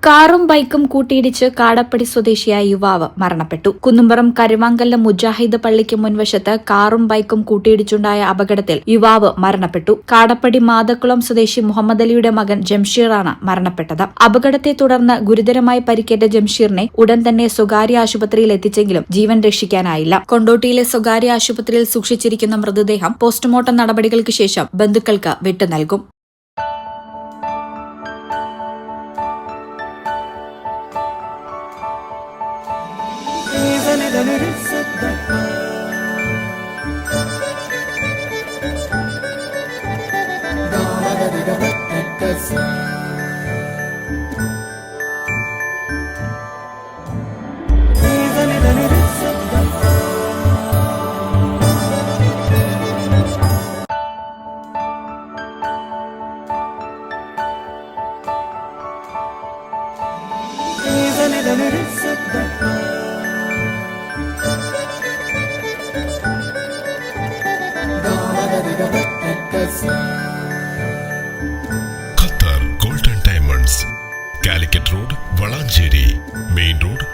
കാറും ബൈക്കും കൂട്ടിയിടിച്ച് കാടപ്പടി സ്വദേശിയായ യുവാവ് മരണപ്പെട്ടു. കുന്നുംപുറം കരുവാങ്കല്ലം മുജാഹിദ് പള്ളിക്ക് മുൻവശത്ത് കാറും ബൈക്കും കൂട്ടിയിടിച്ചുണ്ടായ അപകടത്തിൽ യുവാവ് മരണപ്പെട്ടു. കാടപ്പടി മാതക്കുളം സ്വദേശി മുഹമ്മദ് അലിയുടെ മകൻ ജംഷീറാണ് മരണപ്പെട്ടത്. അപകടത്തെ തുടർന്ന് ഗുരുതരമായി പരിക്കേറ്റ ജംഷീറിനെ ഉടൻ തന്നെ സ്വകാര്യ ആശുപത്രിയിൽ എത്തിച്ചെങ്കിലും ജീവൻ രക്ഷിക്കാനായില്ല. കൊണ്ടോട്ടിയിലെ സ്വകാര്യ ആശുപത്രിയിൽ സൂക്ഷിച്ചിരിക്കുന്ന മൃതദേഹം പോസ്റ്റ്മോർട്ടം നടപടികൾക്ക് ശേഷം ബന്ധുക്കൾക്ക് വിട്ടുനൽകും. Qatar golden diamonds, Calicut road, Valanchery main road.